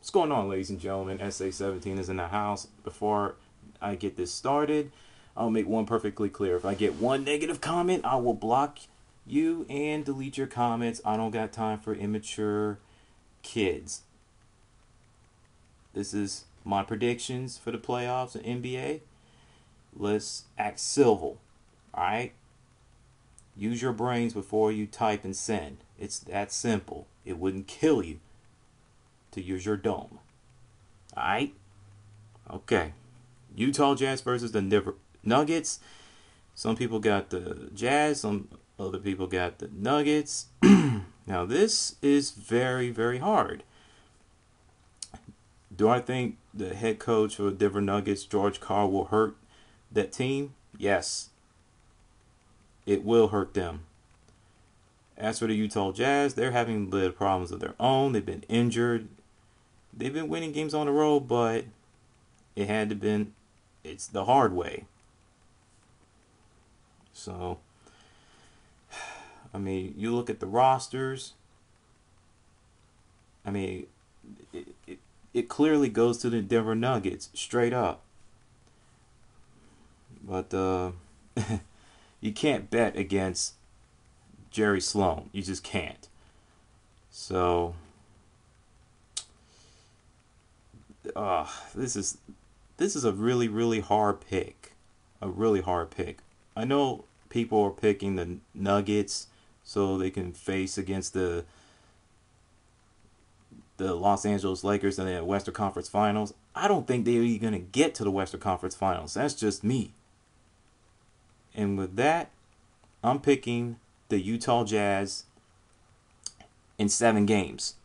What's going on, ladies and gentlemen? SA17 is in the house. Before I get this started, I'll make one perfectly clear. If I get one negative comment, I will block you and delete your comments. I don't got time for immature kids. This is my predictions for the playoffs and NBA. Let's act civil, alright? Use your brains before you type and send. It's that simple. It wouldn't kill you to use your dome. Alright? Okay. Utah Jazz versus the Nuggets. Some people got the Jazz, some other people got the Nuggets. Now this is very, very hard. Do I think the head coach for the Denver Nuggets, George Karl, will hurt that team? Yes. It will hurt them. As for the Utah Jazz, they're having little problems of their own. They've been injured. They've been winning games on the road, but it's the hard way. So, I mean, you look at the rosters. I mean, it clearly goes to the Denver Nuggets, straight up. But you can't bet against Jerry Sloan. You just can't. So, this is a really, really hard pick. A really hard pick. I know people are picking the Nuggets so they can face against the Los Angeles Lakers in the Western Conference Finals. I don't think they're even going to get to the Western Conference Finals. That's just me. And with that, I'm picking the Utah Jazz in 7 games.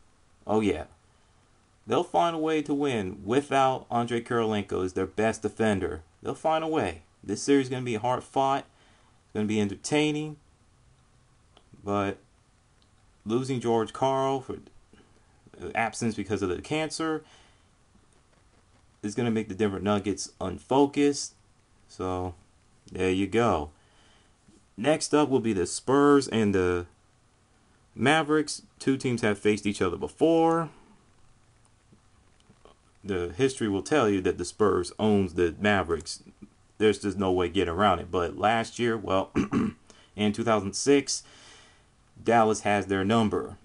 Oh, yeah. They'll find a way to win without Andre Kirilenko as their best defender. They'll find a way. This series is going to be hard fought. It's going to be entertaining. But losing George Karl for absence because of the cancer is going to make the Denver Nuggets unfocused. So, there you go. Next up will be the Spurs and the Mavericks. Two teams have faced each other before. The history will tell you that the Spurs owns the Mavericks. There's just no way to get around it. But last year, well, in 2006, Dallas has their number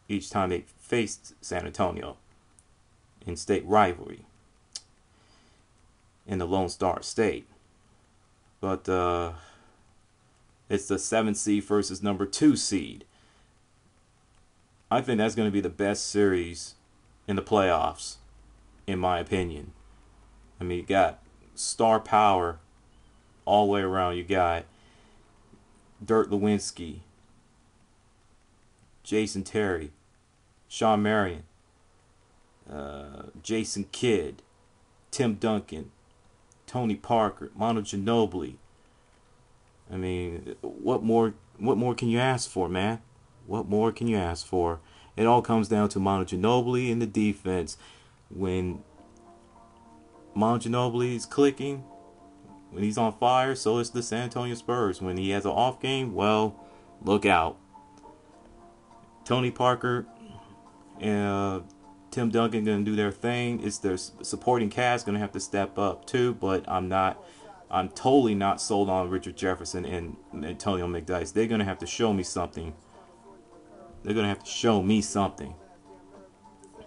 each time they faced San Antonio in state rivalry in the Lone Star State. But it's the 7th seed versus number 2 seed. I think that's going to be the best series in the playoffs, in my opinion. I mean, you got star power all the way around. You got Dirk Nowitzki, Jason Terry, Sean Marion, Jason Kidd, Tim Duncan, Tony Parker, Manu Ginobili. I mean, what more can you ask for, man? What more can you ask for? It all comes down to Manu Ginobili in the defense. When Manu Ginobili is clicking, when he's on fire, so is the San Antonio Spurs. When he has an off game, well, look out. Tony Parker and Tim Duncan going to do their thing. It's their supporting cast going to have to step up too, but I'm totally not sold on Richard Jefferson and Antonio McDyess. They're going to have to show me something. They're going to have to show me something.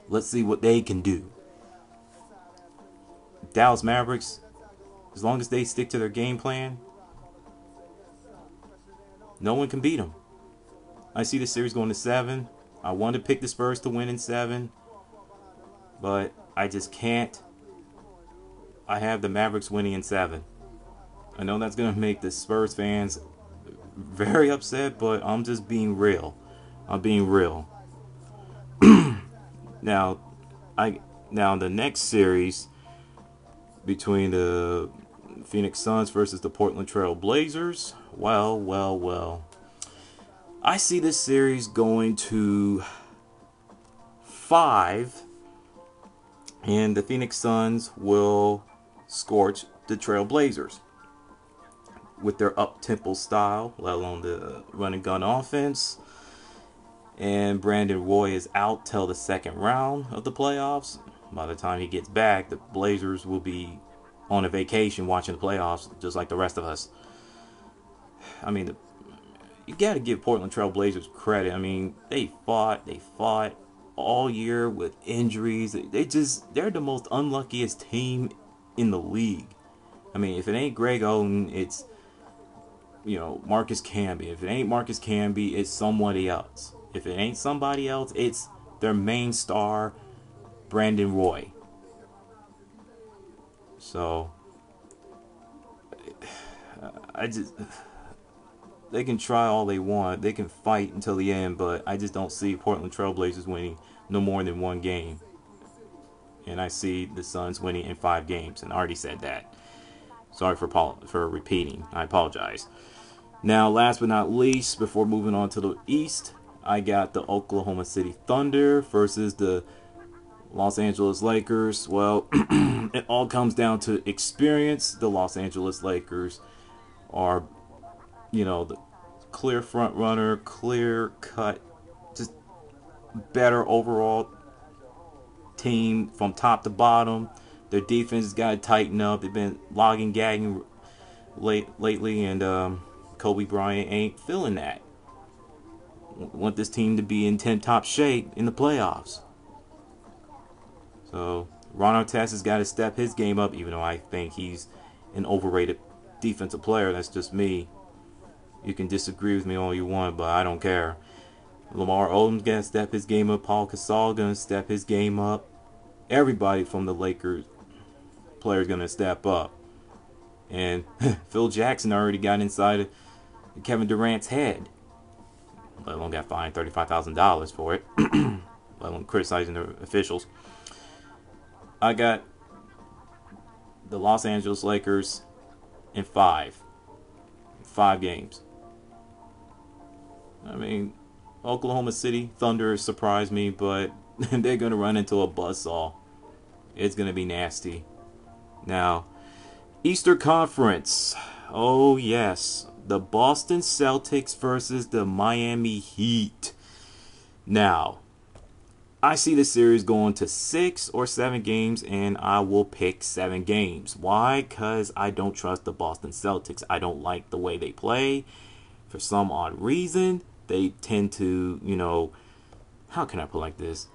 Let's see what they can do. Dallas Mavericks, as long as they stick to their game plan, no one can beat them. I see the series going to 7. I wanted to pick the Spurs to win in 7, but I just can't. I have the Mavericks winning in 7. I know that's going to make the Spurs fans very upset, but I'm just being real. I'm being real. Now the next series between the Phoenix Suns versus the Portland Trail Blazers. Well. I see this series going to 5, and the Phoenix Suns will scorch the Trail Blazers with their up-tempo style, let alone the run and gun offense. and Brandon Roy is out till the second round of the playoffs. By the time he gets back, the Blazers will be on a vacation watching the playoffs, just like the rest of us. I mean, you got to give Portland Trail Blazers credit. I mean, they fought all year with injuries. They're the most unluckiest team in the league. I mean, if it ain't Greg Oden, it's, Marcus Camby. If it ain't Marcus Camby, it's somebody else. If it ain't somebody else, it's their main star, Brandon Roy. So, they can try all they want. They can fight until the end, but I just don't see Portland Trail Blazers winning no more than one game. And I see the Suns winning in 5 games, and I already said that. Sorry for repeating. I apologize. Now, last but not least, before moving on to the East, I got the Oklahoma City Thunder versus the Los Angeles Lakers. Well, it all comes down to experience. The Los Angeles Lakers are, the clear front runner, clear cut, just better overall team from top to bottom. Their defense has got to tighten up. They've been logging, gagging lately, and Kobe Bryant ain't feeling that. Want this team to be in tip-top shape in the playoffs. So Ron Artest has got to step his game up, even though I think he's an overrated defensive player. That's just me. You can disagree with me all you want, but I don't care. Lamar Odom's going to step his game up. Paul Gasol going to step his game up. Everybody from the Lakers players going to step up. And Phil Jackson already got inside Kevin Durant's head. Let alone got fined $35,000 for it. Let alone criticizing the officials. I got the Los Angeles Lakers in 5 games. I mean, Oklahoma City Thunder surprised me, but they're going to run into a buzzsaw. It's going to be nasty. Now, Eastern Conference. Oh, yes. The Boston Celtics versus the Miami Heat. Now, I see the series going to 6 or 7 games, and I will pick 7 games. Why? Because I don't trust the Boston Celtics. I don't like the way they play. For some odd reason, they tend to, how can I put it like this?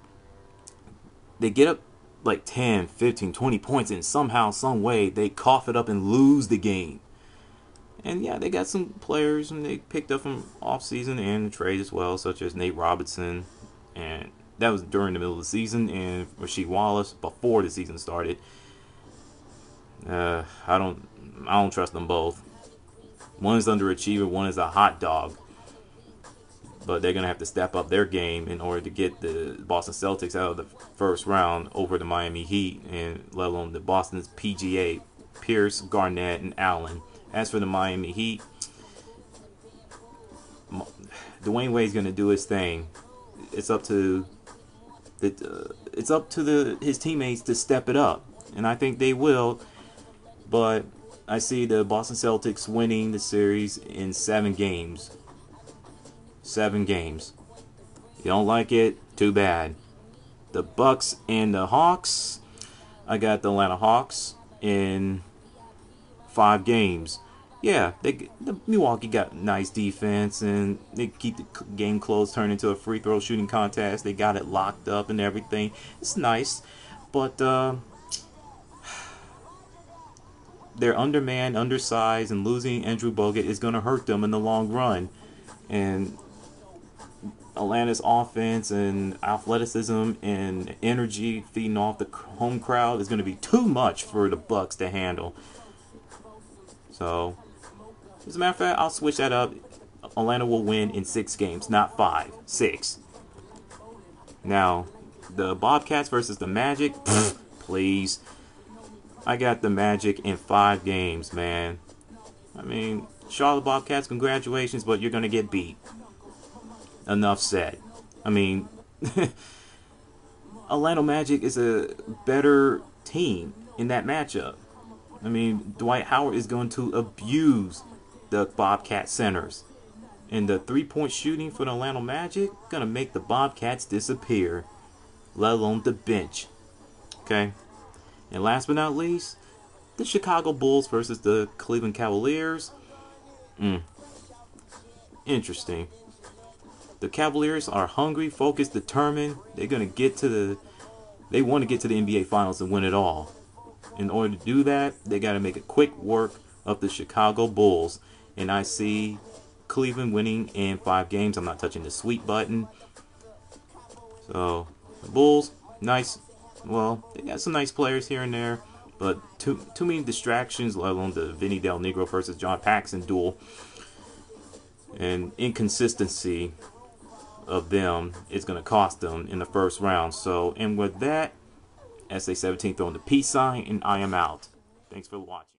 They get up like 10, 15, 20 points, and somehow, some way, they cough it up and lose the game. And yeah, they got some players and they picked up from off-season and trade as well, such as Nate Robinson, and that was during the middle of the season, and Rasheed Wallace before the season started. I don't trust them both. One is underachiever, one is a hot dog. But they're gonna have to step up their game in order to get the Boston Celtics out of the first round over the Miami Heat, and let alone the Boston's PGA, Pierce, Garnett, and Allen. As for the Miami Heat, Dwayne Wade's gonna do his thing. It's up to his teammates to step it up, and I think they will. But I see the Boston Celtics winning the series in 7 games. 7 games. You don't like it? Too bad. The Bucks and the Hawks. I got the Atlanta Hawks in 5 games. Yeah, the Milwaukee got nice defense, and they keep the game close, turn into a free throw shooting contest. They got it locked up and everything. It's nice, but they're undermanned, undersized, and losing Andrew Bogut is going to hurt them in the long run. And Atlanta's offense and athleticism and energy feeding off the home crowd is going to be too much for the Bucks to handle. So, as a matter of fact, I'll switch that up. Atlanta will win in 6 games, not 5, 6. Now, the Bobcats versus the Magic, please. I got the Magic in 5 games, man. I mean, Charlotte Bobcats, congratulations, but you're going to get beat. Enough said. I mean, Orlando Magic is a better team in that matchup. I mean, Dwight Howard is going to abuse the Bobcat centers. And the 3-point shooting for the Orlando Magic gonna make the Bobcats disappear, let alone the bench. Okay. And last but not least, the Chicago Bulls versus the Cleveland Cavaliers. Interesting. The Cavaliers are hungry, focused, determined. They want to get to the NBA Finals and win it all. In order to do that, they got to make a quick work of the Chicago Bulls. And I see Cleveland winning in 5 games. I'm not touching the sweet button. So, the Bulls, nice. Well, they got some nice players here and there. But too many distractions, let alone the Vinny Del Negro versus John Paxson duel. And inconsistency of them is going to cost them in the first round. So, and with that, SA17 throwing the peace sign, and I am out. Thanks for watching.